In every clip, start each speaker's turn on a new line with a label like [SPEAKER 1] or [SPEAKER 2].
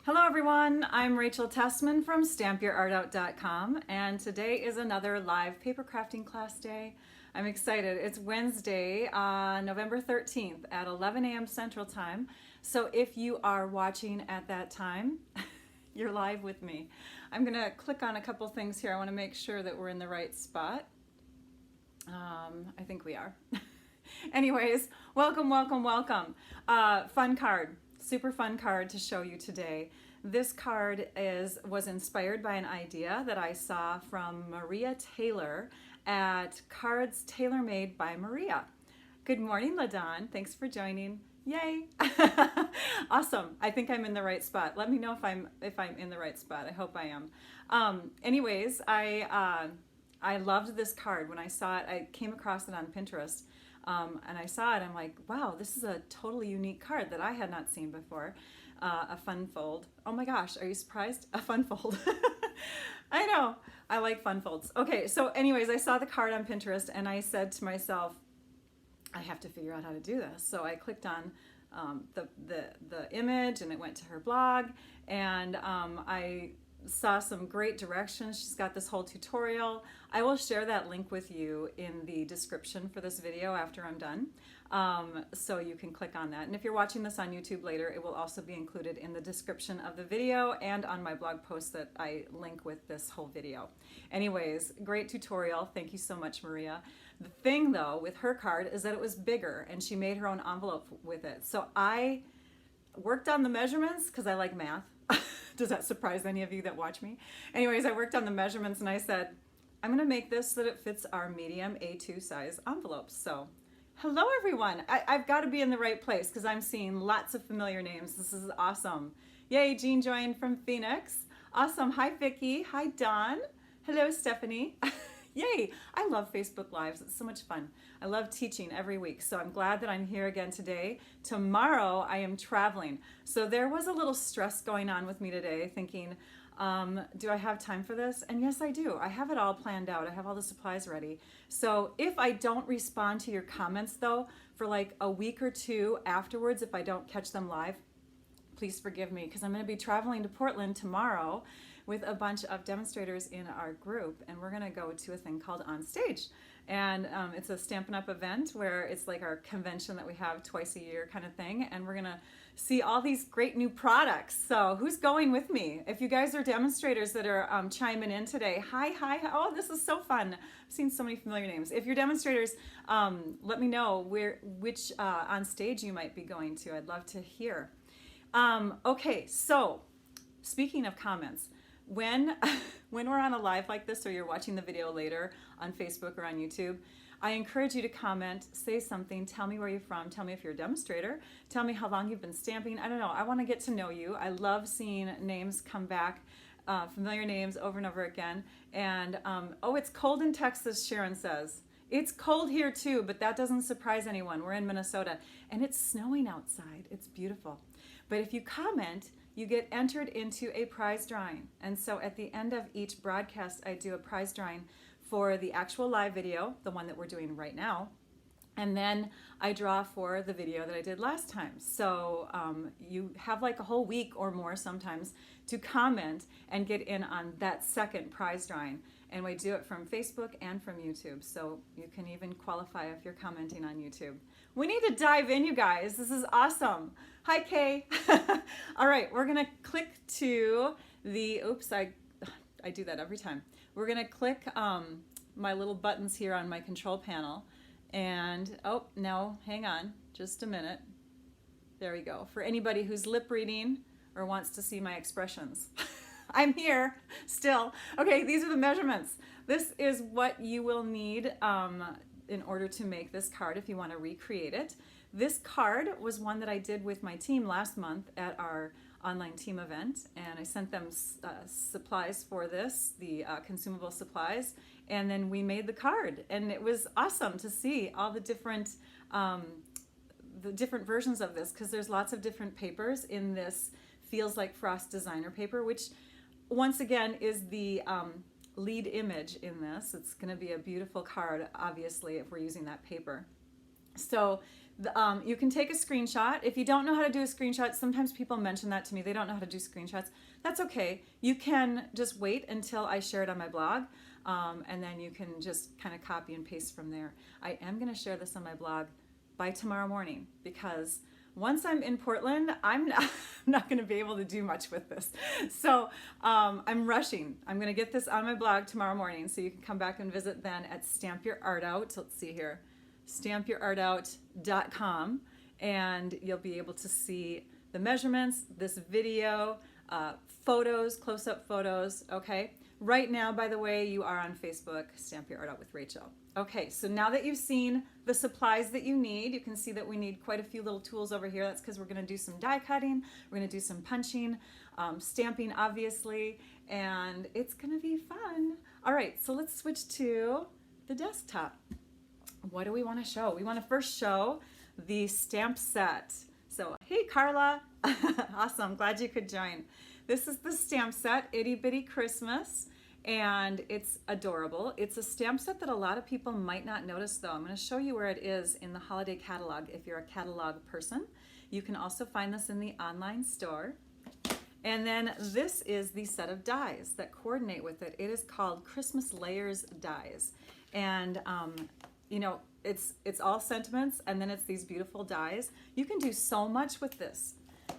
[SPEAKER 1] Hello everyone, I'm Rachel Tessman from StampYourArtOut.com, and today is another live paper crafting class day. I'm excited. It's Wednesday, November 13th at 11 a.m. Central Time. So if you are watching at that time, you're live with me. I'm gonna click on a couple things here. I wanna make sure that we're in the right spot. I think we are. Anyways, welcome, welcome, welcome. Fun card. Super fun card to show you today. This card was inspired by an idea that I saw from Maria Taylor at Cards Tailor Made by Maria. Good morning, LaDawn. Thanks for joining. Yay! Awesome. I think I'm in the right spot. Let me know if I'm in the right spot. I hope I am. Anyways, I loved this card when I saw it. I came across it on Pinterest. And I saw it, I'm like, wow, this is a totally unique card that I had not seen before. A fun fold. Oh my gosh, are you surprised? A fun fold. I know, I like fun folds. Okay, so anyways, I saw the card on Pinterest and I said to myself, I have to figure out how to do this. So I clicked on the image and it went to her blog, and I saw some great directions. She's got this whole tutorial. I will share that link with you in the description for this video after I'm done, so you can click on that. And if you're watching this on YouTube later, it will also be included in the description of the video and on my blog post that I link with this whole video. Anyways, great tutorial. Thank you so much, Maria. The thing though with her card is that it was bigger and she made her own envelope with it. So I worked on the measurements because I like math. Does that surprise any of you that watch me? Anyways, I worked on the measurements and I said, I'm gonna make this so that it fits our medium A2 size envelopes. So, hello everyone. I've got to be in the right place because I'm seeing lots of familiar names. This is awesome. Yay, Jean joined from Phoenix. Awesome. Hi, Vicki. Hi, Dawn. Hello, Stephanie. Yay, I love Facebook Lives. It's so much fun. I love teaching every week, so I'm glad that I'm here again today. Tomorrow, I am traveling. So there was a little stress going on with me today, thinking, do I have time for this? And yes, I do. I have it all planned out. I have all the supplies ready. So if I don't respond to your comments, though, for like a week or two afterwards, if I don't catch them live, please forgive me, because I'm going to be traveling to Portland tomorrow with a bunch of demonstrators in our group, and we're gonna go to a thing called On Stage. And it's a Stampin' Up! Event where it's like our convention that we have twice a year kind of thing, and we're gonna see all these great new products. So who's going with me? If you guys are demonstrators that are chiming in today, hi, oh, this is so fun. I've seen so many familiar names. If you're demonstrators, let me know which On Stage you might be going to. I'd love to hear. Okay, so speaking of comments, when we're on a live like this, or you're watching the video later on Facebook or on YouTube, I encourage you to comment, say something, tell me where you're from, tell me if you're a demonstrator, tell me how long you've been stamping. I don't know, I want to get to know you. I love seeing names come back, familiar names over and over again. And oh, it's cold in Texas, Sharon says. It's cold here too, but that doesn't surprise anyone. We're in Minnesota and it's snowing outside. It's beautiful. But if you comment, you get entered into a prize drawing. And so at the end of each broadcast, I do a prize drawing for the actual live video, the one that we're doing right now. And then I draw for the video that I did last time. So you have like a whole week or more sometimes to comment and get in on that second prize drawing. And we do it from Facebook and from YouTube. So you can even qualify if you're commenting on YouTube. We need to dive in, you guys. This is awesome. Hi, Kay. All right, we're gonna click to the, oops, I do that every time. We're gonna click my little buttons here on my control panel. And, oh, no, hang on, just a minute. There we go. For anybody who's lip reading or wants to see my expressions. I'm here still. Okay, these are the measurements. This is what you will need in order to make this card if you want to recreate it. This card was one that I did with my team last month at our online team event, and I sent them supplies for this, the consumable supplies, and then we made the card, and it was awesome to see all the different versions of this, because there's lots of different papers in this Feels Like Frost designer paper, which once again is the lead image in this. It's going to be a beautiful card, obviously, if we're using that paper. So You can take a screenshot. If you don't know how to do a screenshot, sometimes people mention that to me. They don't know how to do screenshots. That's okay. You can just wait until I share it on my blog, and then you can just kind of copy and paste from there. I am going to share this on my blog by tomorrow morning, because once I'm in Portland, I'm not going to be able to do much with this. So I'm rushing. I'm going to get this on my blog tomorrow morning, so you can come back and visit then at Stamp Your Art Out. Let's see here. stampyourartout.com, and you'll be able to see the measurements, this video, photos, close-up photos, okay? Right now, by the way, you are on Facebook, Stamp Your Art Out with Rachel. Okay, so now that you've seen the supplies that you need, you can see that we need quite a few little tools over here. That's because we're going to do some die cutting, we're going to do some punching, stamping, obviously, and it's going to be fun. All right, so let's switch to the desktop. What do we want to show? We want to first show the stamp set. So, hey Carla, awesome, glad you could join. This is the stamp set, Itty Bitty Christmas, and it's adorable. It's a stamp set that a lot of people might not notice though. I'm going to show you where it is in the holiday catalog if you're a catalog person. You can also find this in the online store. And then this is the set of dies that coordinate with it. It is called Christmas Layers Dies. And you know, it's all sentiments, and then it's these beautiful dies. You can do so much with this.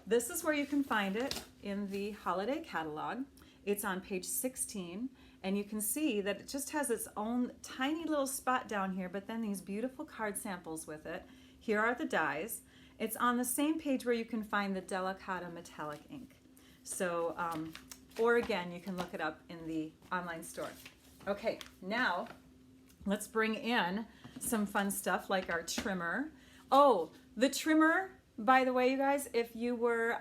[SPEAKER 1] This is where you can find it in the holiday catalog. It's on page 16, and you can see that it just has its own tiny little spot down here, but then these beautiful card samples with it. Here are the dies. It's on the same page where you can find the Delicata metallic ink. So, or again, you can look it up in the online store. Okay, now let's bring in some fun stuff like our trimmer. Oh, the trimmer, by the way, you guys, if you were,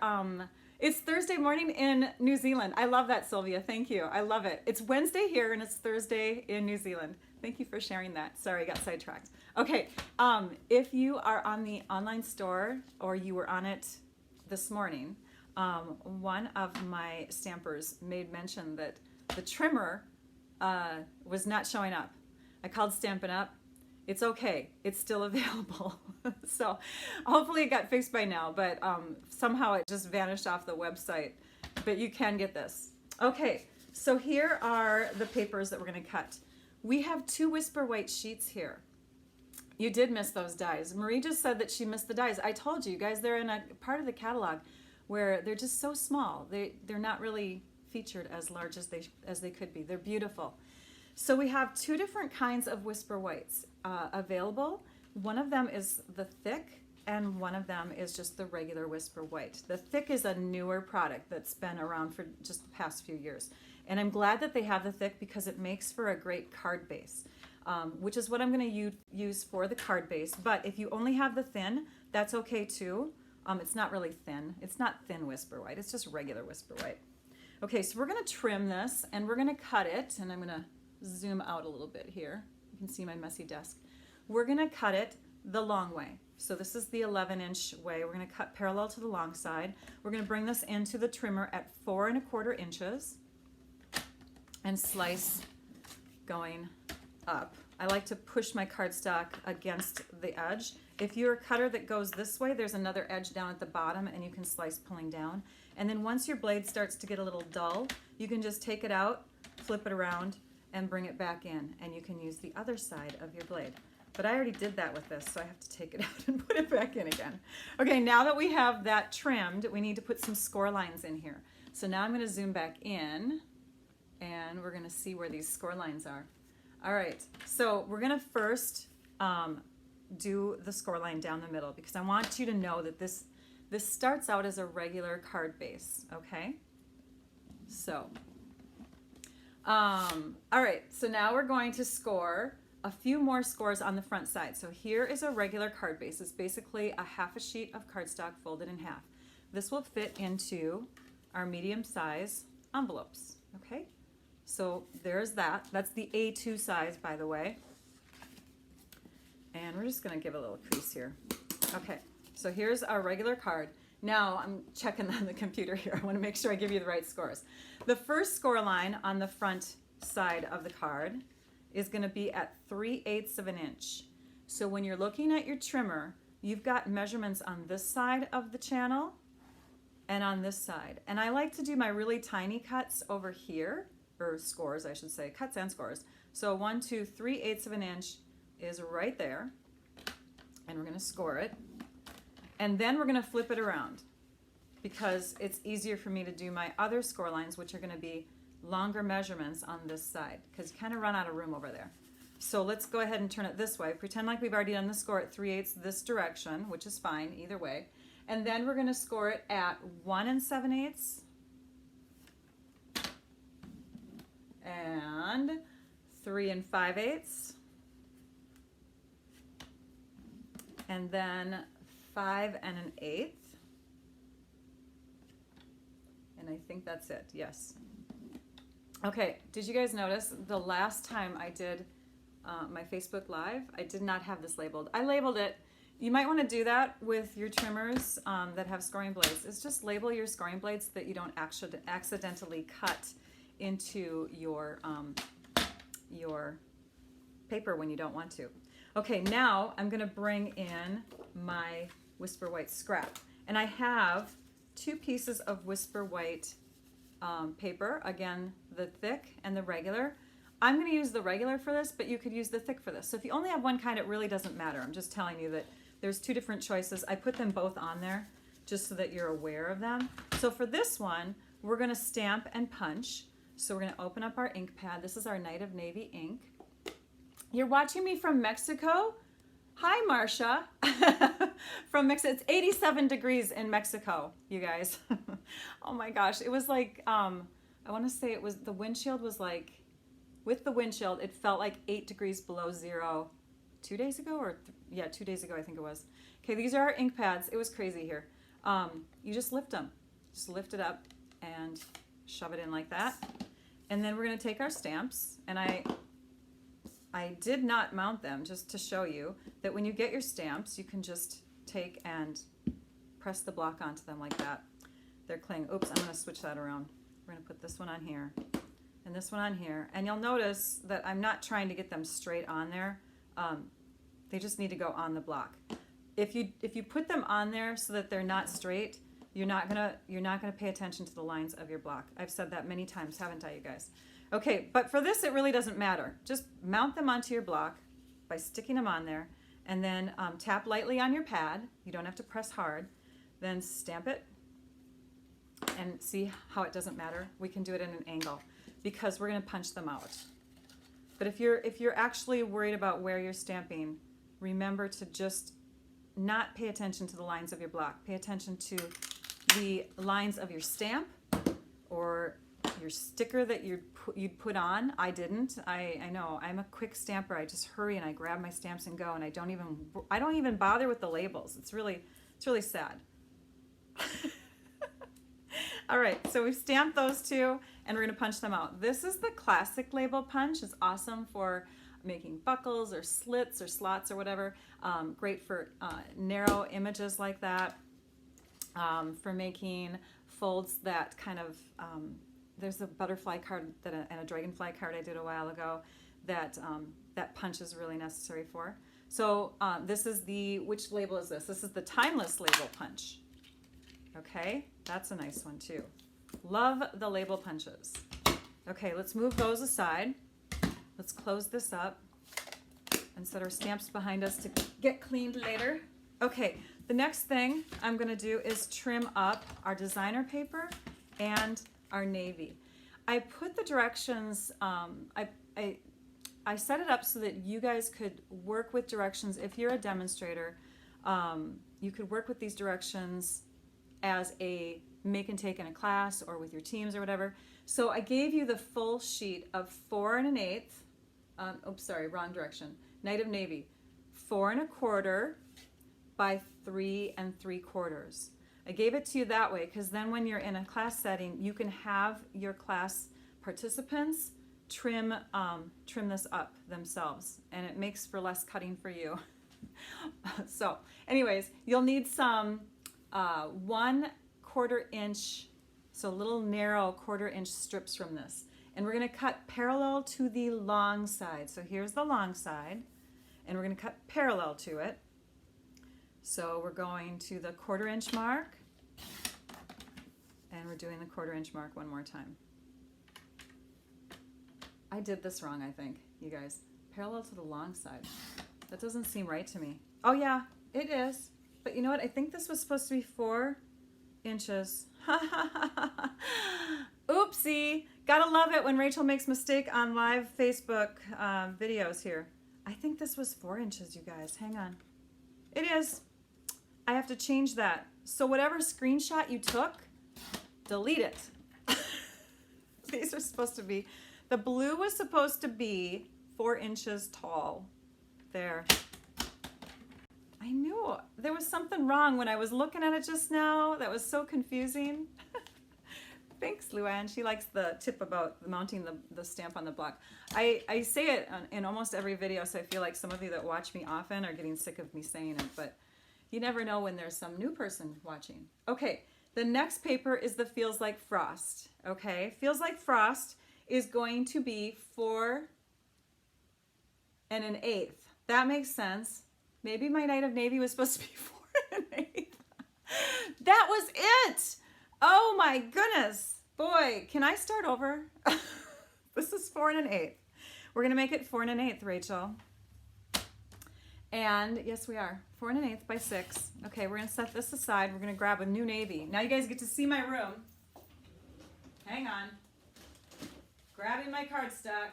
[SPEAKER 1] it's Thursday morning in New Zealand. I love that, Sylvia. Thank you. I love it. It's Wednesday here and it's Thursday in New Zealand. Thank you for sharing that. Sorry, I got sidetracked. Okay, if you are on the online store or you were on it this morning, one of my stampers made mention that the trimmer was not showing up. I called Stampin' Up. It's okay. It's still available. So hopefully it got fixed by now, but somehow it just vanished off the website. But you can get this. Okay, so here are the papers that we're going to cut. We have 2 Whisper White sheets here. You did miss those dies. Marie just said that she missed the dies. I told you guys, they're in a part of the catalog where they're just so small. They're not really featured as large as they could be. They're beautiful. So we have 2 different kinds of Whisper Whites available. One of them is the thick, and one of them is just the regular Whisper White. The thick is a newer product that's been around for just the past few years. And I'm glad that they have the thick because it makes for a great card base, which is what I'm going to use for the card base. But if you only have the thin, that's okay too. It's not really thin. It's not thin Whisper White. It's just regular Whisper White. Okay, so we're going to trim this, and we're going to cut it, and I'm going to zoom out a little bit here. You can see my messy desk. We're going to cut it the long way. So this is the 11-inch way. We're going to cut parallel to the long side. We're going to bring this into the trimmer at 4 1/4 inches and slice going up. I like to push my cardstock against the edge. If you're a cutter that goes this way, there's another edge down at the bottom, and you can slice pulling down. And then once your blade starts to get a little dull, you can just take it out, flip it around, and bring it back in, and you can use the other side of your blade. But I already did that with this, so I have to take it out and put it back in again. Okay, now that we have that trimmed, we need to put some score lines in here. So now I'm going to zoom back in, and we're going to see where these score lines are. All right, so we're going to first do the score line down the middle, because I want you to know that this starts out as a regular card base, okay? So, all right, so now we're going to score a few more scores on the front side. So here is a regular card base. It's basically a 1/2 sheet of cardstock folded in half. This will fit into our medium size envelopes, okay? So there's that. That's the A2 size, by the way. And we're just gonna give a little crease here. Okay, so here's our regular card. Now I'm checking on the computer here. I wanna make sure I give you the right scores. The first score line on the front side of the card is gonna be at 3/8 of an inch. So when you're looking at your trimmer, you've got measurements on this side of the channel and on this side. And I like to do my really tiny cuts over here, or scores I should say, cuts and scores. So 1, 2, 3/8 of an inch is right there, and we're gonna score it. And then we're gonna flip it around because it's easier for me to do my other score lines, which are gonna be longer measurements on this side, because you kind of run out of room over there. So let's go ahead and turn it this way. Pretend like we've already done the score at 3/8 this direction, which is fine either way. And then we're gonna score it at 1 7/8 and 3 5/8 and then 5 1/8. And I think that's it, yes. Okay, did you guys notice the last time I did my Facebook Live, I did not have this labeled. I labeled it. You might want to do that with your trimmers that have scoring blades. It's just label your scoring blades so that you don't accidentally cut into your paper when you don't want to. Okay, now I'm going to bring in my Whisper White scrap. And I have 2 pieces of Whisper White paper, again, the thick and the regular. I'm going to use the regular for this, but you could use the thick for this. So if you only have one kind, it really doesn't matter. I'm just telling you that there's 2 different choices. I put them both on there just so that you're aware of them. So for this one, we're going to stamp and punch. So we're going to open up our ink pad. This is our Night of Navy ink. You're watching me from Mexico? Hi, Marcia. From Mexico. It's 87 degrees in Mexico, you guys. Oh my gosh. It was like, I want to say it was, the windshield was like, with the windshield, it felt like 8 degrees below zero 2 days ago, or yeah, 2 days ago, I think it was. Okay, these are our ink pads. It was crazy here. You just lift them. Just lift it up and shove it in like that. And then we're going to take our stamps, and I did not mount them, just to show you that when you get your stamps, you can just take and press the block onto them like that. They're cling. Oops, I'm going to switch that around. We're going to put this one on here and this one on here. And you'll notice that I'm not trying to get them straight on there. They just need to go on the block. If you put them on there so that they're not straight, you're not gonna pay attention to the lines of your block. I've said that many times, haven't I, you guys? Okay, but for this, it really doesn't matter. Just mount them onto your block by sticking them on there, and then tap lightly on your pad. You don't have to press hard. Then stamp it, and see how it doesn't matter. We can do it in an angle because we're gonna punch them out. But if you're actually worried about where you're stamping, remember to just not pay attention to the lines of your block. Pay attention to the lines of your stamp or your sticker that you'd put on. I didn't. I know. I'm a quick stamper. I just hurry and I grab my stamps and go, and I don't even bother with the labels. It's really sad. All right, so we've stamped those 2, and we're going to punch them out. This is the classic label punch. It's awesome for making buckles or slits or slots or whatever. Great for narrow images like that. For making folds that kind of, there's a butterfly card and a dragonfly card I did a while ago that that punch is really necessary for. So this is which label is this? This is the timeless label punch. Okay, that's a nice one too. Love the label punches. Okay, let's move those aside. Let's close this up and set our stamps behind us to get cleaned later. Okay, the next thing I'm going to do is trim up our designer paper and our navy. I put the directions, I set it up so that you guys could work with directions. If you're a demonstrator, you could work with these directions as a make and take in a class or with your teams or whatever. So I gave you the full sheet of 4 1/8. Oops, sorry, wrong direction. Night of Navy, 4 1/4 by 3 3/4. I gave it to you that way because then when you're in a class setting, you can have your class participants trim this up themselves, and it makes for less cutting for you. So anyways, you'll need some 1/4 inch, so little narrow 1/4 inch strips from this. And we're going to cut parallel to the long side. So here's the long side, and we're going to cut parallel to it. So we're going to the 1/4 inch mark, and we're doing the 1/4 inch mark one more time. I did this wrong, I think, you guys. Parallel to the long side. That doesn't seem right to me. Oh yeah, it is. But you know what? I think this was supposed to be 4 inches. Oopsie. Gotta love it when Rachel makes mistake on live Facebook videos here. I think this was 4 inches, you guys. Hang on. It is. I have to change that. So whatever screenshot you took, delete it. These are supposed to be, the blue was supposed to be 4 inches tall. There. I knew there was something wrong when I was looking at it just now. That was so confusing. Thanks, Luann. She likes the tip about mounting the stamp on the block. I say it in almost every video, so I feel like some of you that watch me often are getting sick of me saying it, but you never know when there's some new person watching. Okay, the next paper is the Feels Like Frost. Okay, Feels Like Frost is going to be 4 1/8. That makes sense. Maybe my Night of Navy was supposed to be 4 1/8. That was it. Oh my goodness. Boy, can I start over? This is 4 1/8. We're gonna make it 4 1/8, Rachel. And yes, we are. 4 1/8 by 6. Okay, we're gonna set this aside. We're gonna grab a new navy. Now you guys get to see my room. Hang on. Grabbing my cardstock.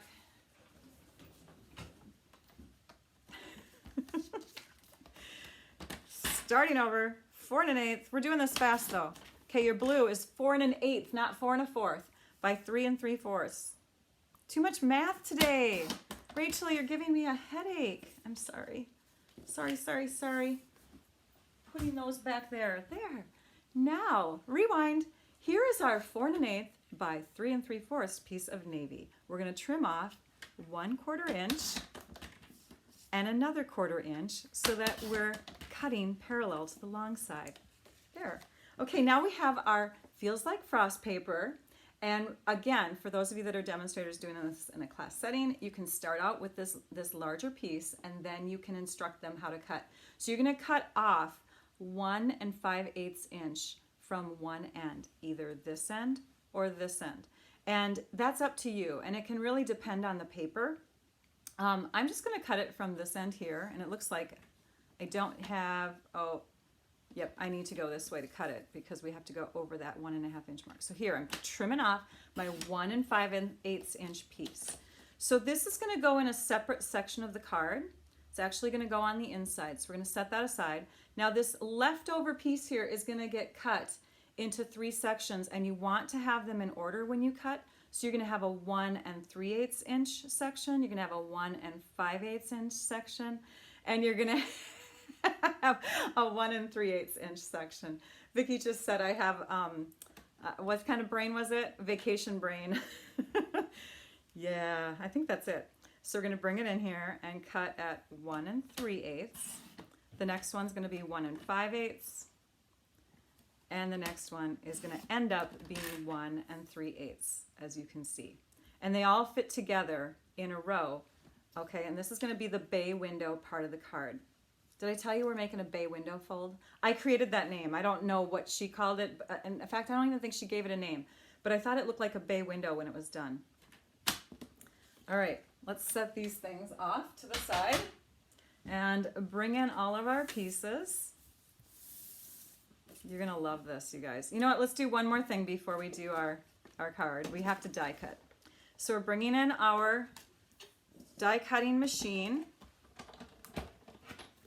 [SPEAKER 1] Starting over, 4 1/8. We're doing this fast though. Okay, your blue is 4 1/8, not 4 1/4, by 3 3/4. Too much math today. Rachel, you're giving me a headache. I'm sorry. Sorry. Putting those back there. There. Now, rewind. Here is our 4 1/8 by 3 3/4 piece of navy. We're going to trim off 1/4 inch and another 1/4 inch so that we're cutting parallel to the long side. There. Okay, now we have our Feels Like Frost paper. And again, for those of you that are demonstrators doing this in a class setting, you can start out with this larger piece and then you can instruct them how to cut. So you're going to cut off 1 5/8 inch from one end, either this end or this end. And that's up to you. And it can really depend on the paper. I'm just going to cut it from this end here. And it looks like I don't have, oh, yep, I need to go this way to cut it because we have to go over that 1 1/2 inch mark. So here I'm trimming off my 1 5/8 inch piece. So this is going to go in a separate section of the card. It's actually going to go on the inside. So we're going to set that aside. Now this leftover piece here is going to get cut into 3 sections, and you want to have them in order when you cut. So you're going to have a 1 3/8 inch section. You're going to have a 1 5/8 inch section, and you're going to have a 1 3/8 inch section. Vicki just said I have, what kind of brain was it? Vacation brain. Yeah, I think that's it. So we're going to bring it in here and cut at 1 3/8. The next one's going to be 1 5/8. And the next one is going to end up being 1 3/8, as you can see. And they all fit together in a row. Okay, and this is going to be the bay window part of the card. Did I tell you we're making a bay window fold? I created that name. I don't know what she called it. In fact, I don't even think she gave it a name. But I thought it looked like a bay window when it was done. All right, let's set these things off to the side and bring in all of our pieces. You're going to love this, you guys. You know what? Let's do one more thing before we do our card. We have to die cut. So we're bringing in our die cutting machine.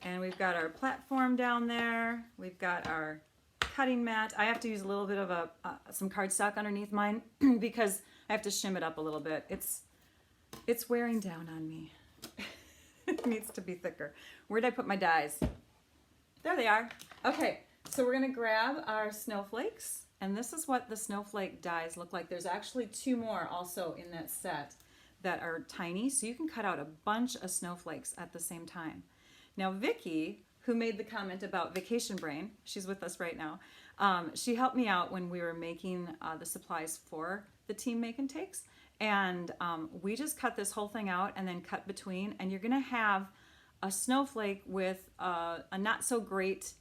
[SPEAKER 1] And we've got our platform down there. We've got our cutting mat. I have to use a little bit of some cardstock underneath mine because I have to shim it up a little bit. It's wearing down on me. It needs to be thicker. Where did I put my dies? There they are. Okay, so we're gonna grab our snowflakes, and this is what the snowflake dies look like. There's actually 2 more also in that set that are tiny, so you can cut out a bunch of snowflakes at the same time. Now Vicki, who made the comment about vacation brain, she's with us right now, she helped me out when we were making the supplies for the team make and takes, and we just cut this whole thing out and then cut between, and you're gonna have a snowflake with a not so great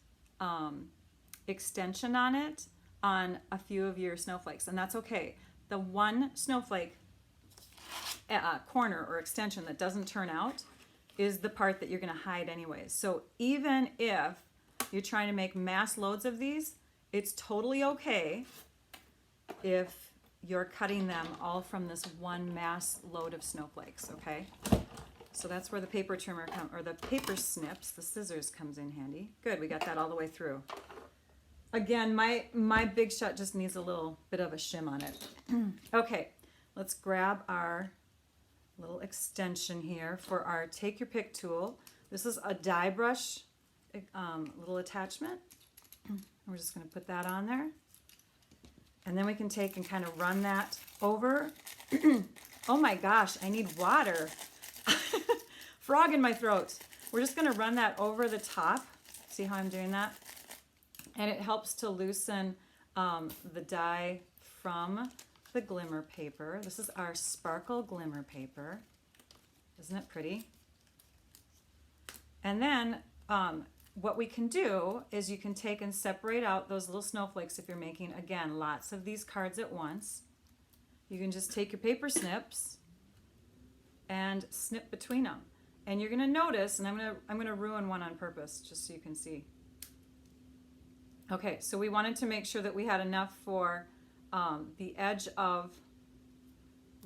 [SPEAKER 1] extension on it on a few of your snowflakes, and that's okay. The one snowflake corner or extension that doesn't turn out is the part that you're going to hide anyways. So even if you're trying to make mass loads of these, it's totally okay if you're cutting them all from this one mass load of snowflakes, okay? So that's where the paper trimmer or the paper snips, the scissors, comes in handy. Good, we got that all the way through. Again, my Big Shot just needs a little bit of a shim on it. Okay, let's grab our little extension here for our Take Your Pick tool. This is a die brush little attachment. We're just going to put that on there. And then we can take and kind of run that over. Oh my gosh, I need water. Frog in my throat. We're just going to run that over the top. See how I'm doing that? And it helps to loosen the die from the glimmer paper. This is our sparkle glimmer paper. Isn't it pretty? And then what we can do is you can take and separate out those little snowflakes if you're making, again, lots of these cards at once. You can just take your paper snips and snip between them. And you're going to notice, and I'm going to ruin one on purpose just so you can see. Okay, so we wanted to make sure that we had enough for the edge of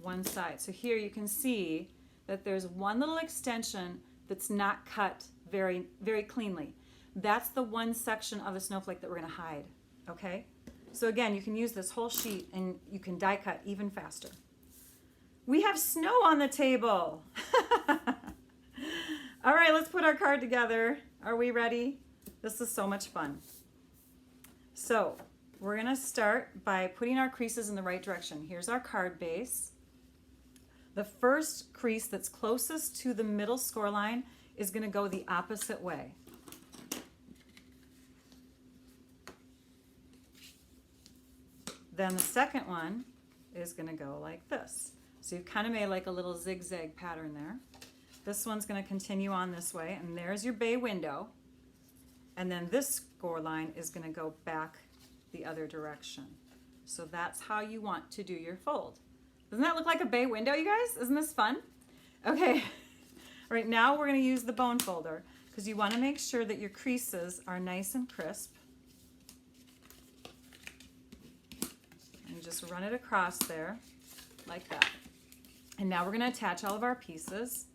[SPEAKER 1] one side. So here you can see that there's one little extension that's not cut very, very cleanly. That's the one section of the snowflake that we're going to hide, okay? So again, you can use this whole sheet and you can die cut even faster. We have snow on the table. All right, let's put our card together. Are we ready? This is so much fun. So we're going to start by putting our creases in the right direction. Here's our card base. The first crease that's closest to the middle score line is going to go the opposite way. Then the second one is going to go like this. So you've kind of made like a little zigzag pattern there. This one's going to continue on this way, and there's your bay window. And then this score line is going to go back the other direction. So that's how you want to do your fold. Doesn't that look like a bay window, you guys? Isn't this fun? Okay. Right now we're going to use the bone folder because you want to make sure that your creases are nice and crisp. And just run it across there like that. And now we're going to attach all of our pieces.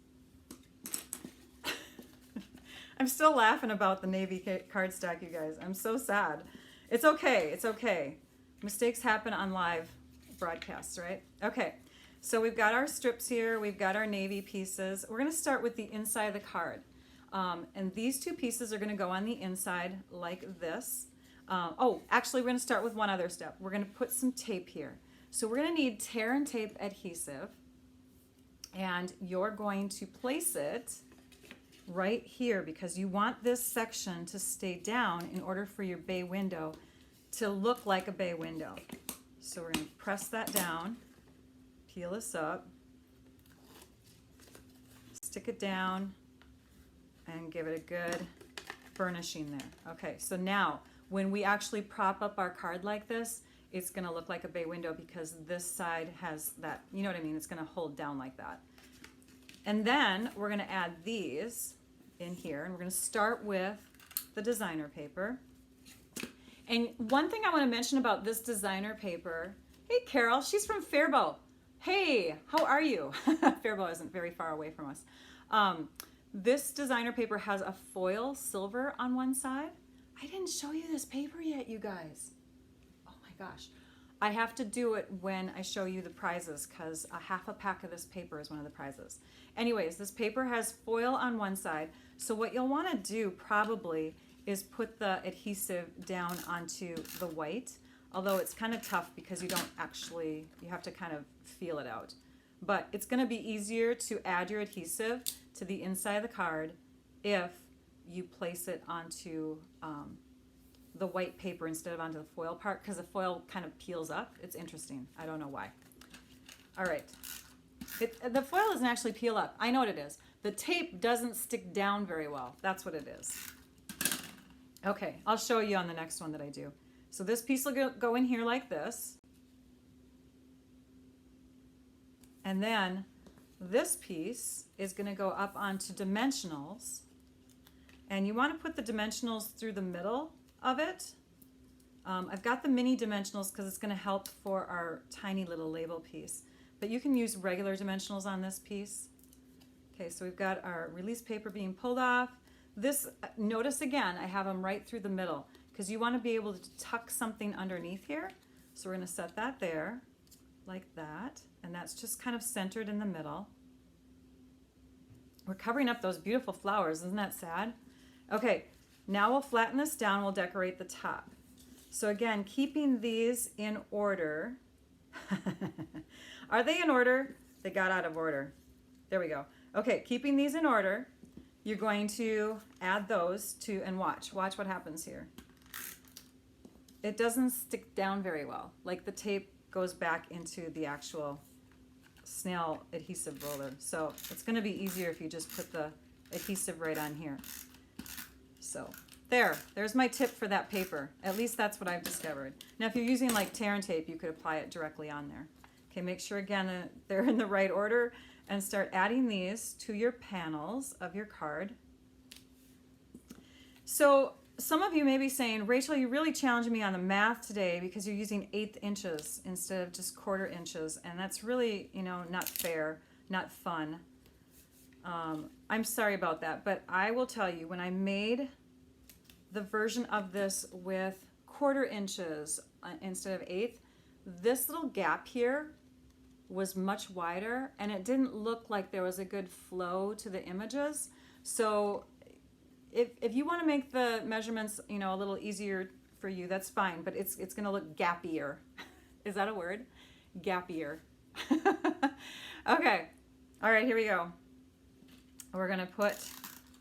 [SPEAKER 1] I'm still laughing about the navy cardstock, you guys. I'm so sad. It's okay. It's okay. Mistakes happen on live broadcasts, right? Okay. So we've got our strips here. We've got our navy pieces. We're going to start with the inside of the card. And these two pieces are going to go on the inside like this. Actually, we're going to start with one other step. We're going to put some tape here. So we're going to need tear and tape adhesive. And you're going to place it right here because you want this section to stay down in order for your bay window to look like a bay window. So we're going to press that down, peel this up, stick it down, and give it a good burnishing there. Okay, so now when we actually prop up our card like this, it's going to look like a bay window because this side has that, you know what I mean? It's going to hold down like that. And then we're going to add these in here, and we're going to start with the designer paper. And one thing I want to mention about this designer paper, hey Carol, she's from Faribault. Hey, how are you? Faribault isn't very far away from us. This designer paper has a foil silver on one side. I didn't show you this paper yet, you guys. Oh my gosh. I have to do it when I show you the prizes because a half a pack of this paper is one of the prizes. Anyways, this paper has foil on one side. So what you'll want to do probably is put the adhesive down onto the white, although it's kind of tough because you have to kind of feel it out. But it's going to be easier to add your adhesive to the inside of the card if you place it onto the white paper instead of onto the foil part, because the foil kind of peels up. It's interesting. I don't know why. All right. The foil doesn't actually peel up. I know what it is. The tape doesn't stick down very well. That's what it is. Okay, I'll show you on the next one that I do. So this piece will go in here like this. And then this piece is going to go up onto dimensionals. And you want to put the dimensionals through the middle of it. I've got the mini dimensionals because it's going to help for our tiny little label piece. But you can use regular dimensionals on this piece. Okay, so we've got our release paper being pulled off. This, notice again, I have them right through the middle because you want to be able to tuck something underneath here. So we're going to set that there like that. And that's just kind of centered in the middle. We're covering up those beautiful flowers. Isn't that sad? Okay, now we'll flatten this down. We'll decorate the top. So again, keeping these in order. Are they in order? They got out of order. There we go. Okay, keeping these in order, you're going to add those to, and watch what happens here. It doesn't stick down very well. Like the tape goes back into the actual snail adhesive roller. So it's going to be easier if you just put the adhesive right on here. So there's my tip for that paper. At least that's what I've discovered. Now if you're using like tear and tape, you could apply it directly on there. Okay, make sure again they're in the right order and start adding these to your panels of your card. So some of you may be saying, Rachel, you really challenged me on the math today because you're using 1/8 inches instead of just 1/4 inches. And that's really, not fair, not fun. I'm sorry about that, but I will tell you, when I made the version of this with 1/4 inches instead of 1/8, this little gap here was much wider and it didn't look like there was a good flow to the images. So if you want to make the measurements, a little easier for you, that's fine, but it's going to look gappier. Is that a word? Gappier. Okay. All right, here we go. We're going to put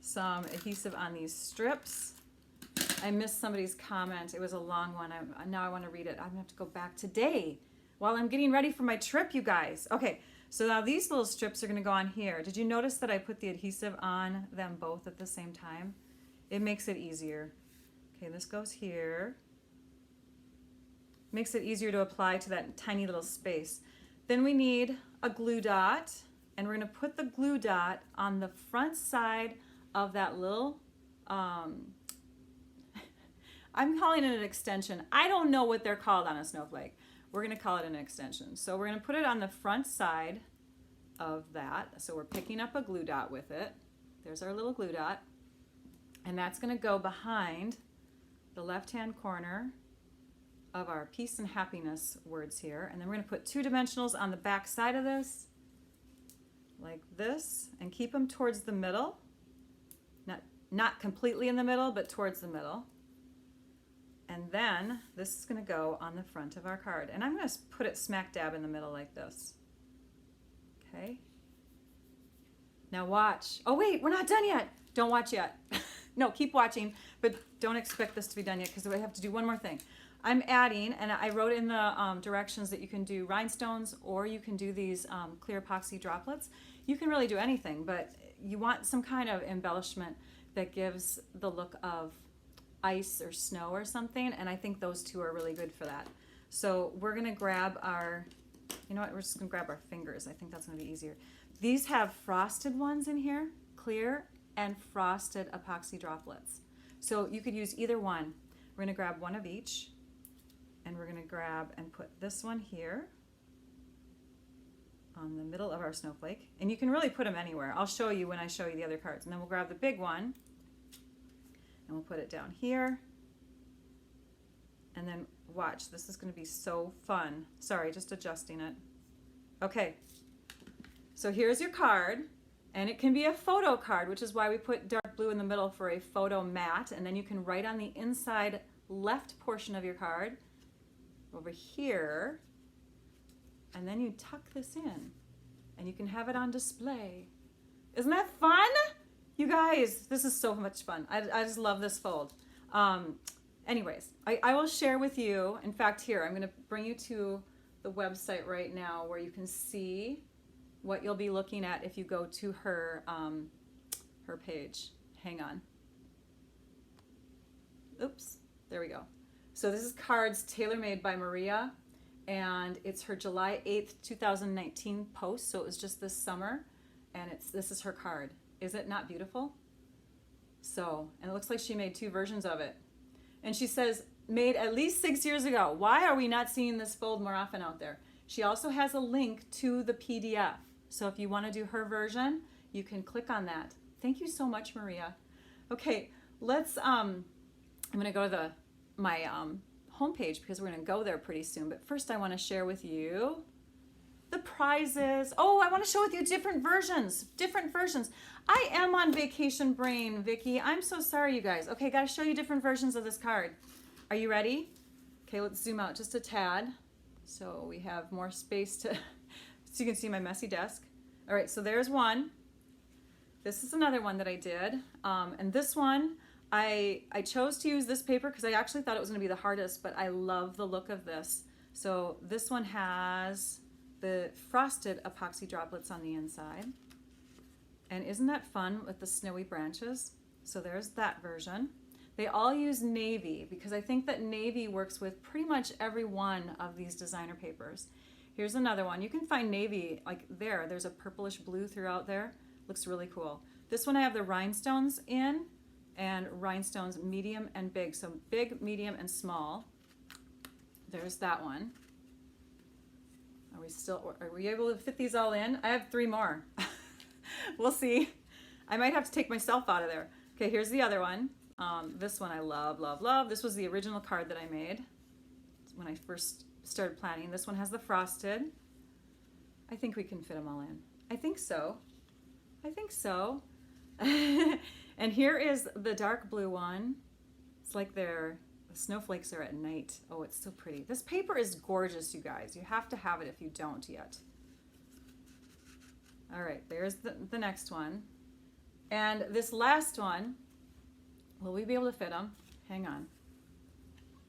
[SPEAKER 1] some adhesive on these strips. I missed somebody's comment. It was a long one. Now I want to read it. I'm going to have to go back today while I'm getting ready for my trip, you guys. Okay, so now these little strips are going to go on here. Did you notice that I put the adhesive on them both at the same time? It makes it easier. Okay, this goes here. Makes it easier to apply to that tiny little space. Then we need a glue dot, and we're going to put the glue dot on the front side of that little, I'm calling it an extension. I don't know what they're called on a snowflake. We're going to call it an extension. So we're going to put it on the front side of that. So we're picking up a glue dot with it. There's our little glue dot. And that's going to go behind the left-hand corner of our peace and happiness words here. And then we're going to put 2 dimensionals on the back side of this, like this, and keep them towards the middle. Not completely in the middle, but towards the middle. And then this is going to go on the front of our card. And I'm going to put it smack dab in the middle like this. Okay. Now watch. Oh wait, we're not done yet. Don't watch yet. No, keep watching, but don't expect this to be done yet because we have to do one more thing. I'm adding, and I wrote in the directions that you can do rhinestones or you can do these clear epoxy droplets. You can really do anything, but you want some kind of embellishment that gives the look of ice or snow or something, and I think those two are really good for that. So we're going to grab our, we're just going to grab our fingers. I think that's going to be easier. These have frosted ones in here, clear and frosted epoxy droplets. So you could use either one. We're going to grab one of each, and we're going to grab and put this one here on the middle of our snowflake. And you can really put them anywhere. I'll show you when I show you the other cards. And then we'll grab the big one, and we'll put it down here. And then watch, this is going to be so fun. Sorry, just adjusting it. Okay, so here's your card, and it can be a photo card, which is why we put dark blue in the middle for a photo mat. And then you can write on the inside left portion of your card over here, and then you tuck this in, and you can have it on display. Isn't that fun? You guys, this is so much fun. I just love this fold. Anyways, I will share with you, in fact, here, I'm going to bring you to the website right now where you can see what you'll be looking at if you go to her, her page. Hang on. Oops, there we go. So this is cards tailor-made by Maria, and it's her July 8th, 2019 post, so it was just this summer, and this is her card. Is it not beautiful? So, and it looks like she made 2 versions of it. And she says, made at least 6 years ago. Why are we not seeing this fold more often out there? She also has a link to the PDF. So if you want to do her version, you can click on that. Thank you so much, Maria. Okay, let's, I'm going to go to my homepage because we're going to go there pretty soon. But first I want to share with you the prizes. Oh, I want to show with you different versions. I am on vacation brain, Vicki. I'm so sorry, you guys. Okay, got to show you different versions of this card. Are you ready? Okay, let's zoom out just a tad so we have more space to, so you can see my messy desk. All right, so there's one. This is another one that I did. And this one, I chose to use this paper because I actually thought it was going to be the hardest, but I love the look of this. So this one has the frosted epoxy droplets on the inside. And isn't that fun with the snowy branches? So there's that version. They all use navy because I think that navy works with pretty much every one of these designer papers. Here's another one. You can find navy like there's a purplish blue throughout there. Looks really cool. This one I have the rhinestones in, and rhinestones medium and big. So big, medium, and small. There's that one. Are we able to fit these all in? I have 3 more. We'll see. I might have to take myself out of there. Okay, here's the other one. This one I love, love, love. This was the original card that I made when I first started planning. This one has the frosted. I think we can fit them all in. I think so. And here is the dark blue one. It's like the snowflakes are at night. Oh, it's so pretty. This paper is gorgeous, you guys. You have to have it if you don't yet. All right, there's the next one. And this last one, will we be able to fit them? Hang on.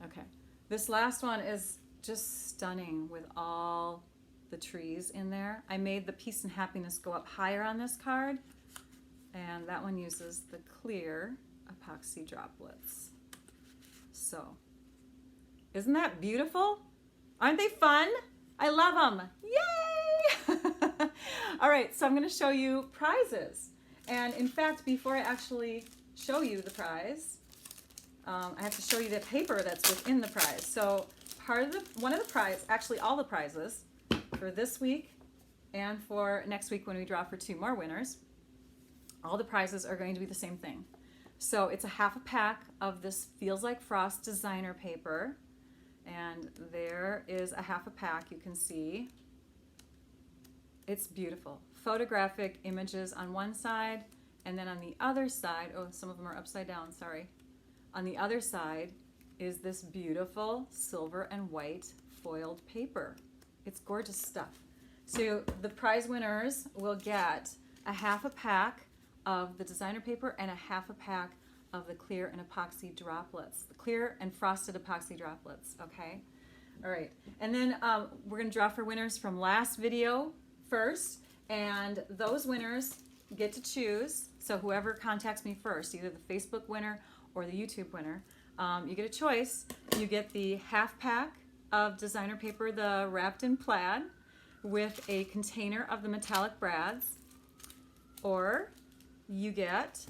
[SPEAKER 1] Okay. This last one is just stunning with all the trees in there. I made the peace and happiness go up higher on this card. And that one uses the clear epoxy droplets. So, isn't that beautiful? Aren't they fun? I love them. Yay! All right, so I'm going to show you prizes. And in fact, before I actually show you the prize, I have to show you the paper that's within the prize. So one of the prize, actually all the prizes for this week and for next week when we draw for 2 more winners, all the prizes are going to be the same thing. So it's a half a pack of this Feels Like Frost designer paper. And there is a half a pack, you can see. It's beautiful. Photographic images on one side, and then on the other side, oh, some of them are upside down, sorry. On the other side is this beautiful silver and white foiled paper. It's gorgeous stuff. So the prize winners will get a half a pack of the designer paper and a half a pack of the clear and epoxy droplets, the clear and frosted epoxy droplets, okay? All right, and then we're gonna draw for winners from last video first, and those winners get to choose. So whoever contacts me first, either the Facebook winner or the YouTube winner, you get a choice. You get the half pack of designer paper, the wrapped in plaid, with a container of the metallic brads, or you get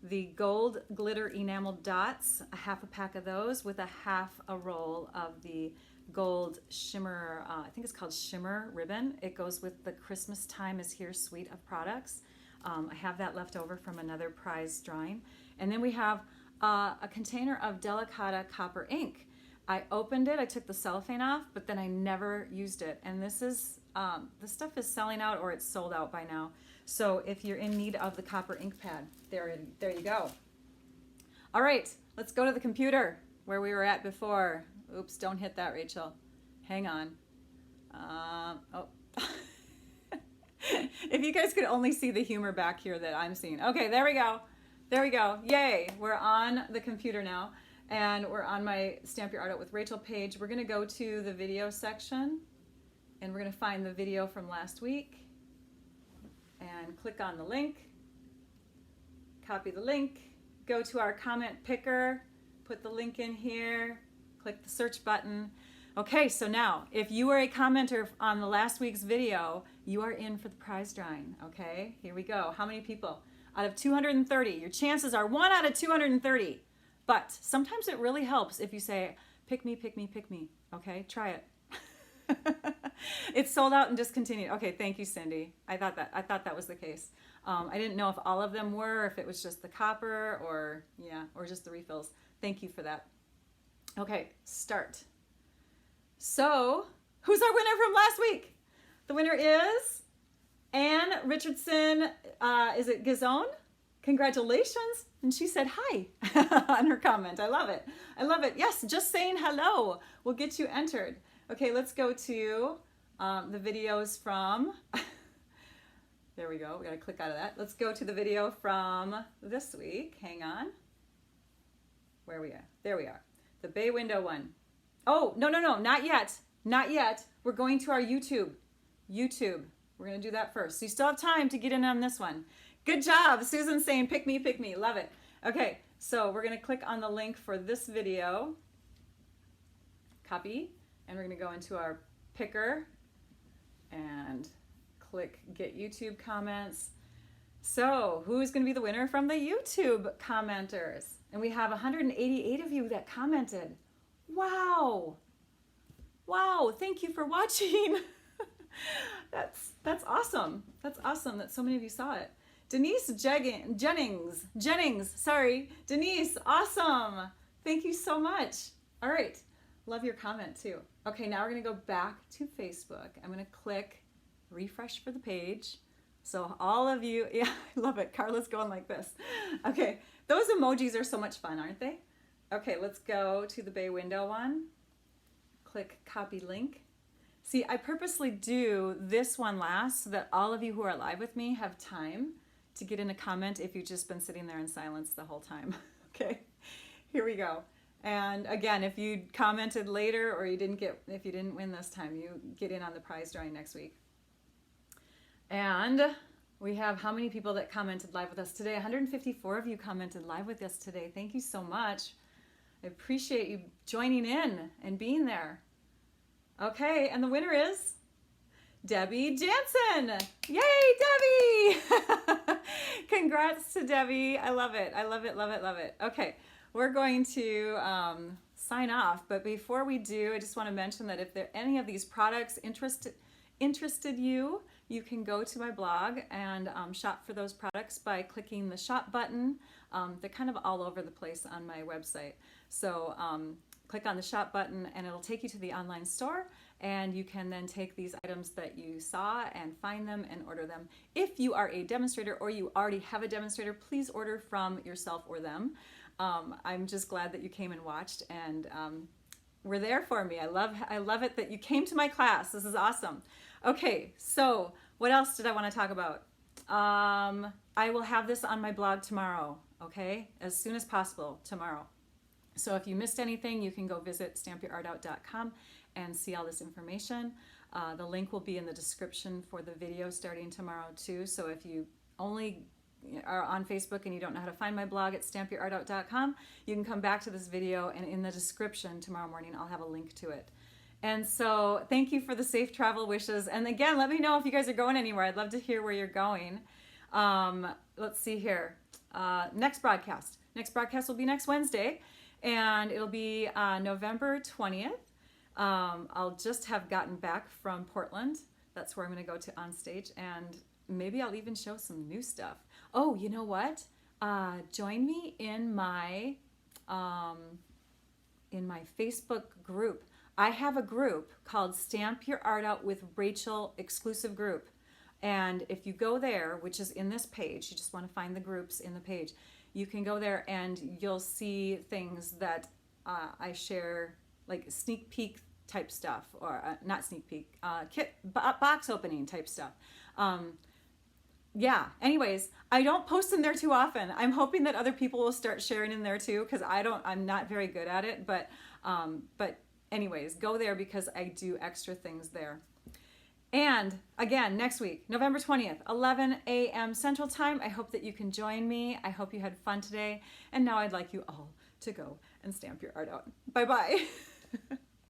[SPEAKER 1] the gold glitter enameled dots, a half a pack of those with a half a roll of the gold shimmer, I think it's called shimmer ribbon. It goes with the Christmas Time is Here suite of products. I have that left over from another prize drawing. And then we have a container of Delicata copper ink. I opened it, I took the cellophane off, but then I never used it. And this stuff is selling out, or it's sold out by now. So if you're in need of the copper ink pad, there you go. All right, let's go to the computer where we were at before. Oops, don't hit that, Rachel. Hang on. Oh. If you guys could only see the humor back here that I'm seeing. Okay, there we go. There we go. Yay, we're on the computer now. And we're on my Stamp Your Art Out with Rachel page. We're going to go to the video section, and we're going to find the video from last week. And click on the link, copy the link, go to our comment picker, put the link in here, click the search button. Okay, so now, if you were a commenter on the last week's video, you are in for the prize drawing, okay? Here we go. How many people? Out of 230. Your chances are 1 out of 230. But sometimes it really helps if you say, pick me, pick me, pick me. Okay, try it. It's sold out and discontinued. Okay, thank you, Cindy. I thought that was the case. I didn't know if all of them were, if it was just the copper or just the refills. Thank you for that. Okay, start. So, who's our winner from last week? The winner is Anne Richardson. Is it Gazone? Congratulations. And she said hi on her comment. I love it. I love it. Yes, just saying hello will get you entered. Okay, let's go to the videos from, there we go. We got to click out of that. Let's go to the video from this week. Hang on. Where are we at? There we are. The bay window one. Oh, no, not yet. Not yet. We're going to our YouTube. We're going to do that first. So you still have time to get in on this one. Good job. Susan's saying, pick me, pick me. Love it. Okay, so we're going to click on the link for this video. Copy. And we're going to go into our picker and click get YouTube comments. So who's going to be the winner from the YouTube commenters? And we have 188 of you that commented. Wow. Wow. Thank you for watching. That's awesome. That's awesome that so many of you saw it. Denise Jennings, sorry. Denise, awesome. Thank you so much. All right. Love your comment too. Okay, now we're gonna go back to Facebook. I'm gonna click refresh for the page. So all of you, yeah, I love it. Carla's going like this. Okay, those emojis are so much fun, aren't they? Okay, let's go to the bay window one. Click copy link. See, I purposely do this one last so that all of you who are live with me have time to get in a comment if you've just been sitting there in silence the whole time. Okay, here we go. And again, if you commented later or if you didn't win this time, you get in on the prize drawing next week. And we have how many people that commented live with us today? 154 of you commented live with us today. Thank you so much. I appreciate you joining in and being there. Okay, and the winner is Debbie Jansen. Yay, Debbie! Congrats to Debbie. I love it. I love it, love it, love it. Okay, we're going to sign off, but before we do, I just want to mention that if there any of these products interested you, you can go to my blog and shop for those products by clicking the shop button. They're kind of all over the place on my website. So click on the shop button and it'll take you to the online store, and you can then take these items that you saw and find them and order them. If you are a demonstrator or you already have a demonstrator, please order from yourself or them. I'm just glad that you came and watched and were there for me. I love it that you came to my class. This is awesome. Okay, so what else did I want to talk about? I will have this on my blog tomorrow, okay? As soon as possible tomorrow. So if you missed anything, you can go visit stampyourartout.com and see all this information. The link will be in the description for the video starting tomorrow too. So if you only are on Facebook and you don't know how to find my blog at stampyourartout.com, you can come back to this video, and in the description tomorrow morning I'll have a link to it. And so thank you for the safe travel wishes. And again, let me know if you guys are going anywhere. I'd love to hear where you're going. Let's see here. Next broadcast will be next Wednesday, and it'll be November 20th. I'll just have gotten back from Portland. That's where I'm going to go to on stage, and maybe I'll even show some new stuff. Oh, you know what? Join me in my Facebook group. I have a group called Stamp Your Art Out with Rachel exclusive group. And if you go there, which is in this page, you just want to find the groups in the page, you can go there and you'll see things that I share, like sneak peek type stuff, or not sneak peek, box opening type stuff. Yeah, anyways, I don't post in there too often. I'm hoping that other people will start sharing in there too, because I'm not very good at it, but anyways, go there because I do extra things there. And again, next week, November 20th, 11 a.m. Central Time. I hope that you can join me. I hope you had fun today. And now I'd like you all to go and stamp your art out. Bye-bye.